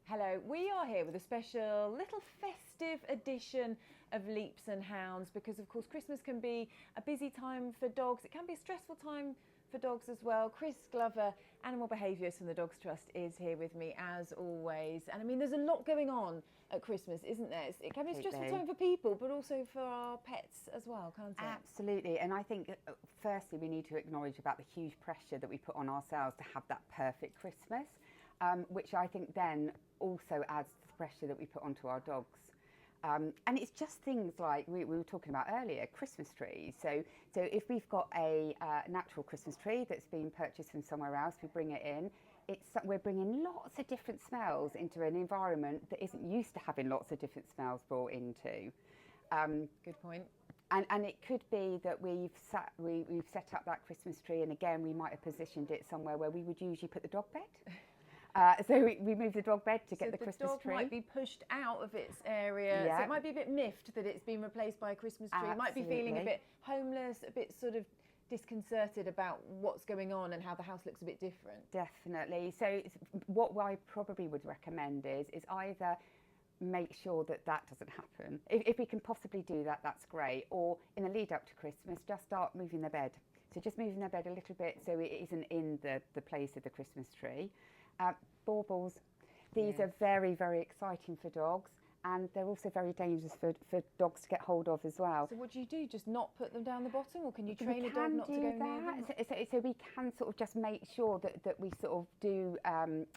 Hello, we are here with a special little festive edition of Leaps and Hounds because of course Christmas can be a busy time for dogs. It can be a stressful time for dogs as well. Chris Glover, Animal Behaviourist from the Dogs Trust, is here with me as always. And I mean, there's a lot going on at Christmas, isn't there? It can be a stressful time for people, but also for our pets as well, can't it? Absolutely. And I think firstly we need to acknowledge about the huge pressure that we put on ourselves to have that perfect Christmas, which I think then also adds to the pressure that we put onto our dogs. And it's just things like we were talking about earlier, Christmas trees. So if we've got a natural Christmas tree that's been purchased from somewhere else, we bring it in. We're bringing lots of different smells into an environment that isn't used to having lots of different smells brought into. Good point. And it could be that we've set up that Christmas tree, and again we might have positioned it somewhere where we would usually put the dog bed. So we move the dog bed to get the Christmas tree. The dog might be pushed out of its area, so it might be a bit miffed that it's been replaced by a Christmas tree. It might be feeling a bit homeless, a bit sort of disconcerted about what's going on and how the house looks a bit different. Definitely. So what I probably would recommend is either make sure that doesn't happen. If we can possibly do that, that's great. Or in the lead up to Christmas, just start moving the bed. So just moving the bed a little bit so it isn't in the place of the Christmas tree. Baubles, these are very, very exciting for dogs, and they're also very dangerous for dogs to get hold of as well. So what do you do? Just not put them down the bottom, or can you train a dog not to go near them? So we can sort of just make sure that we sort of do,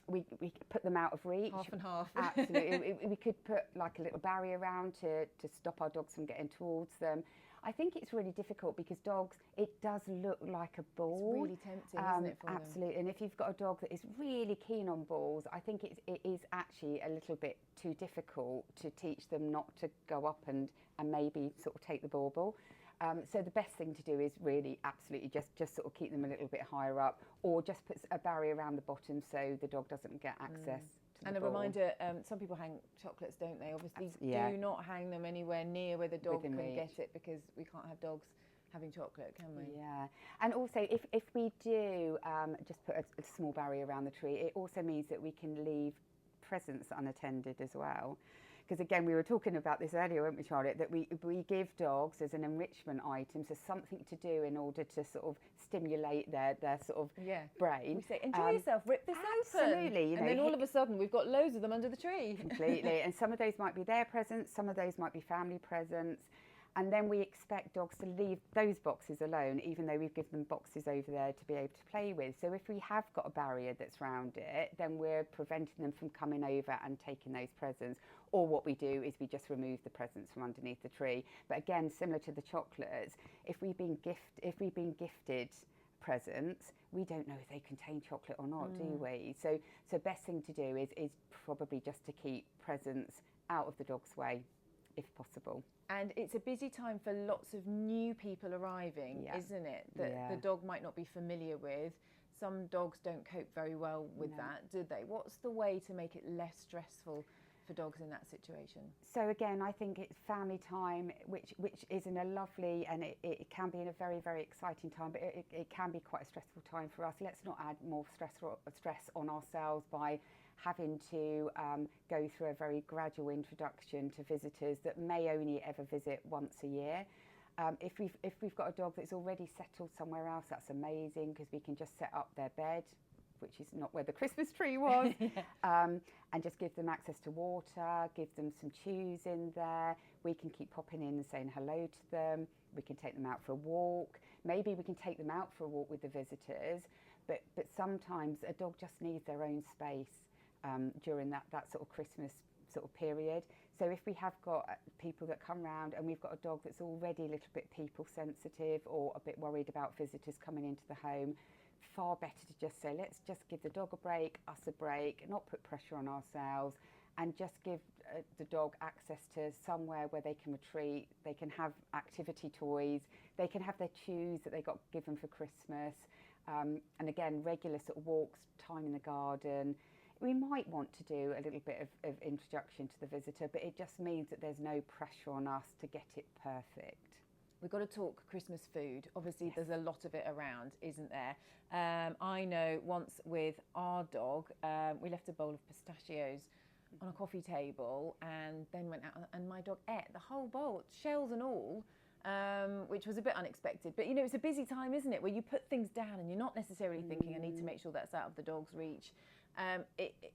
we put them out of reach. Half and half. Absolutely. we could put like a little barrier around to stop our dogs from getting towards them. I think it's really difficult because dogs, it does look like a ball. It's really tempting, isn't it, for absolutely. And if you've got a dog that is really keen on balls, I think it is actually a little bit too difficult to teach them not to go up and maybe sort of take the bauble. So the best thing to do is really absolutely just sort of keep them a little bit higher up, or just put a barrier around the bottom so the dog doesn't get access. And a reminder, some people hang chocolates, don't they? Obviously, do not hang them anywhere near where the dog can get it, because we can't have dogs having chocolate, can we? Yeah. And also, if we do just put a small barrier around the tree, it also means that we can leave presents unattended as well. Because again, we were talking about this earlier, weren't we, Charlotte, that we give dogs as an enrichment item, so something to do in order to sort of stimulate their sort of brain. We say, enjoy yourself, rip this open. Absolutely. And then all of a sudden, we've got loads of them under the tree. Completely. And some of those might be their presents, some of those might be family presents. And then we expect dogs to leave those boxes alone, even though we've given them boxes over there to be able to play with. So if we have got a barrier that's round it, then we're preventing them from coming over and taking those presents. Or what we do is we just remove the presents from underneath the tree. But again, similar to the chocolates, if we've been gifted presents, we don't know if they contain chocolate or not, do we? So best thing to do is probably just to keep presents out of the dog's way, if possible. And it's a busy time for lots of new people arriving, isn't it? That the dog might not be familiar with. Some dogs don't cope very well with that, do they? What's the way to make it less stressful for dogs in that situation? So again, I think it's family time, which is in a lovely, and it can be in a very, very exciting time, but it can be quite a stressful time for us. Let's not add more stress on ourselves by having to go through a very gradual introduction to visitors that may only ever visit once a year. If we've got a dog that's already settled somewhere else, that's amazing, because we can just set up their bed, which is not where the Christmas tree was, and just give them access to water, give them some chews in there. We can keep popping in and saying hello to them. We can take them out for a walk. Maybe we can take them out for a walk with the visitors, but sometimes a dog just needs their own space during that sort of Christmas sort of period. So if we have got people that come round and we've got a dog that's already a little bit people sensitive or a bit worried about visitors coming into the home, far better to just say, let's just give the dog a break, us a break, not put pressure on ourselves, and just give the dog access to somewhere where they can retreat. They can have activity toys, they can have their chews that they got given for Christmas, and again, regular sort of walks, time in the garden. We might want to do a little bit of introduction to the visitor, but it just means that there's no pressure on us to get it perfect. We've got to talk Christmas food. Obviously, there's a lot of it around, isn't there? I know once with our dog, we left a bowl of pistachios on a coffee table and then went out, and my dog ate the whole bowl, shells and all, which was a bit unexpected. But, you know, it's a busy time, isn't it, where you put things down and you're not necessarily thinking, I need to make sure that's out of the dog's reach.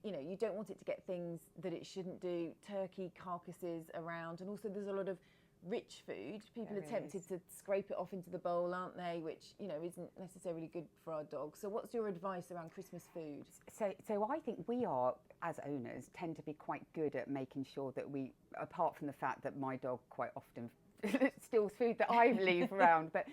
You know, you don't want it to get things that it shouldn't do, turkey carcasses around, and also there's a lot of rich food. People are tempted to scrape it off into the bowl, aren't they, which, you know, isn't necessarily good for our dogs. So what's your advice around Christmas food? So I think we are, as owners, tend to be quite good at making sure that we, apart from the fact that my dog quite often steals food that I leave around, but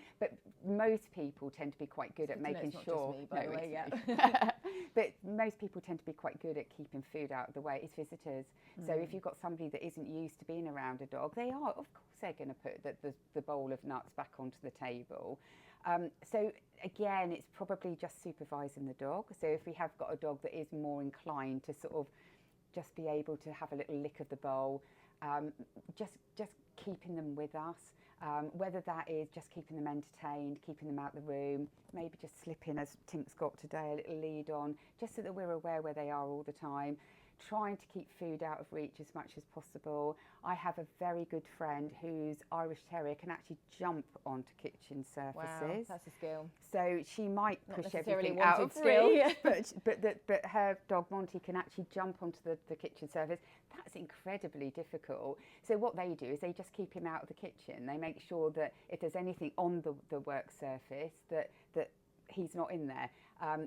most people tend to be quite good at making sure. Just me, by the way, yeah. But most people tend to be quite good at keeping food out of the way. It's visitors. So if you've got somebody that isn't used to being around a dog, they are, of course, they're going to put the bowl of nuts back onto the table. So again, it's probably just supervising the dog. So if we have got a dog that is more inclined to sort of just be able to have a little lick of the bowl, just keeping them with us, whether that is just keeping them entertained, keeping them out of the room, maybe just slipping, as Tink's got today, a little lead on, just so that we're aware where they are all the time. Trying to keep food out of reach as much as possible. I have a very good friend whose Irish Terrier can actually jump onto kitchen surfaces. Wow, that's a skill. So she might Not push necessarily everything out of reach, but her dog Monty can actually jump onto the kitchen surface. That's incredibly difficult. So what they do is they just keep him out of the kitchen. They make sure that if there's anything on the work surface that he's not in there.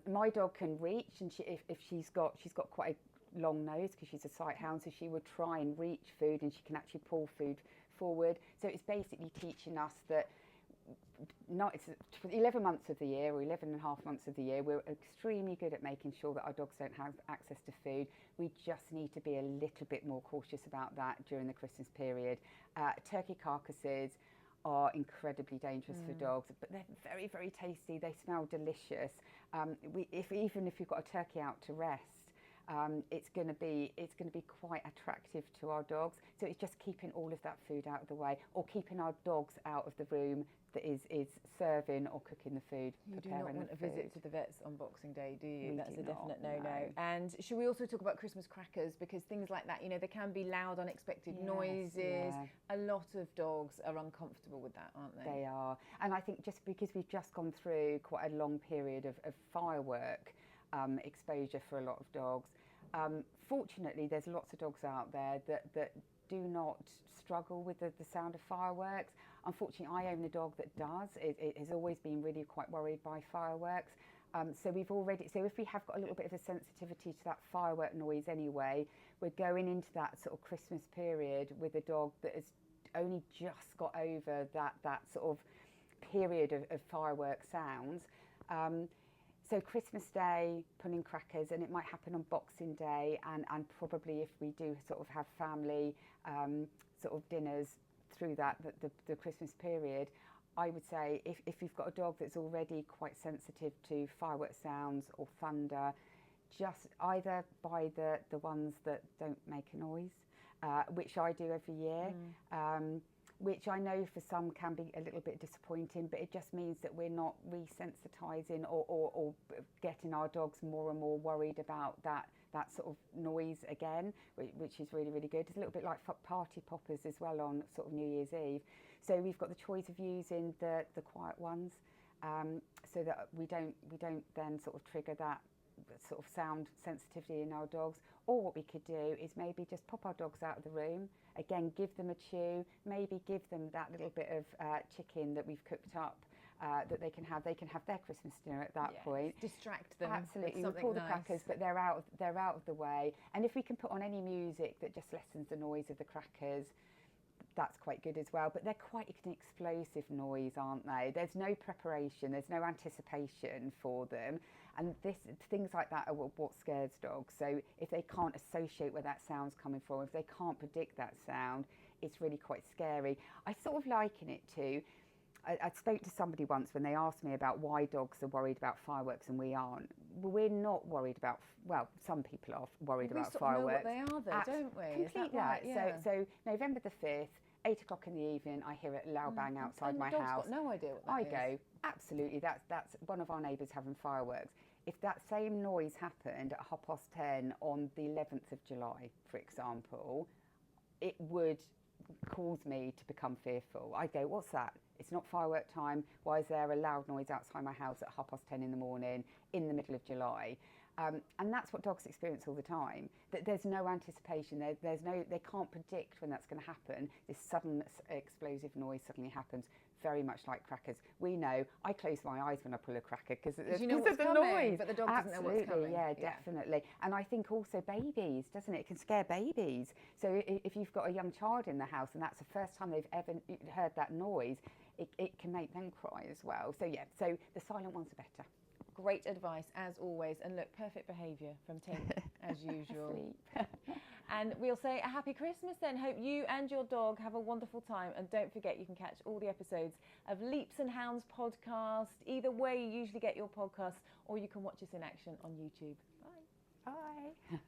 My dog can reach, and if she's got quite a long nose because she's a sight hound, so she would try and reach food, and she can actually pull food forward. So it's basically teaching us that it's 11 months of the year, or 11 and a half months of the year, we're extremely good at making sure that our dogs don't have access to food. We just need to be a little bit more cautious about that during the Christmas period. Turkey carcasses are incredibly dangerous for dogs, but they're very, very tasty. They smell delicious. Even if you've got a turkey out to rest, it's going to be quite attractive to our dogs. So it's just keeping all of that food out of the way, or keeping our dogs out of the room that is serving or cooking the food. You do not want a visit to the vets on Boxing Day, do you? That's a definite no-no. No. And should we also talk about Christmas crackers, because things like that, you know, they can be loud, unexpected noises. Yeah. A lot of dogs are uncomfortable with that, aren't they? They are, and I think just because we've just gone through quite a long period of firework exposure for a lot of dogs. Fortunately, there's lots of dogs out there that do not struggle with the sound of fireworks. Unfortunately, I own a dog that does. It has always been really quite worried by fireworks. So if we have got a little bit of a sensitivity to that firework noise anyway, we're going into that sort of Christmas period with a dog that has only just got over that sort of period of firework sounds. So Christmas Day, pulling crackers, and it might happen on Boxing Day, and probably if we do sort of have family sort of dinners through the Christmas period, I would say if you've got a dog that's already quite sensitive to firework sounds or thunder, just either buy the ones that don't make a noise, which I do every year. Which I know for some can be a little bit disappointing, but it just means that we're not resensitizing or getting our dogs more and more worried about that sort of noise again, which is really, really good. It's a little bit like party poppers as well on sort of New Year's Eve. So we've got the choice of using the quiet ones, so that we don't then sort of trigger that sort of sound sensitivity in our dogs. Or what we could do is maybe just pop our dogs out of the room, again give them a chew, maybe give them that little bit of chicken that we've cooked up that they can have their Christmas dinner at that point. Distract them. Absolutely, we pull the crackers, but they're out of the way. And if we can put on any music that just lessens the noise of the crackers, that's quite good as well. But they're quite an explosive noise, aren't they? There's no preparation, there's no anticipation for them. And things like that are what scares dogs. So if they can't associate where that sound's coming from, if they can't predict that sound, it's really quite scary. I sort of liken it to, I spoke to somebody once when they asked me about why dogs are worried about fireworks and we aren't. We're not worried about, well, some people are worried about fireworks. We sort of know what they are though, don't we? Completely right. Yeah. So November the 5th, 8 o'clock in the evening, I hear it loud bang outside my house. Got no idea what that is. I go, absolutely, that's one of our neighbours having fireworks. if that same noise happened at 10:30 on the 11th of July, for example, it would cause me to become fearful. I'd go, what's that? It's not firework time. Why is there a loud noise outside my house at 10:30 in the morning in the middle of July? And that's what dogs experience all the time. That there's no anticipation. They can't predict when that's going to happen. This sudden explosive noise suddenly happens, very much like crackers. We know. I close my eyes when I pull a cracker because you know what's the coming, noise. but the dog doesn't know what's coming. Yeah, definitely. And I think also babies, doesn't it? It can scare babies. So if you've got a young child in the house and that's the first time they've ever heard that noise, it can make them cry as well. So yeah, so the silent ones are better. Great advice as always, and look, perfect behaviour from Tim as usual. And we'll say a happy Christmas then. Hope you and your dog have a wonderful time, and don't forget you can catch all the episodes of Leaps and Hounds podcast either way you usually get your podcasts, or you can watch us in action on YouTube. Bye. Bye.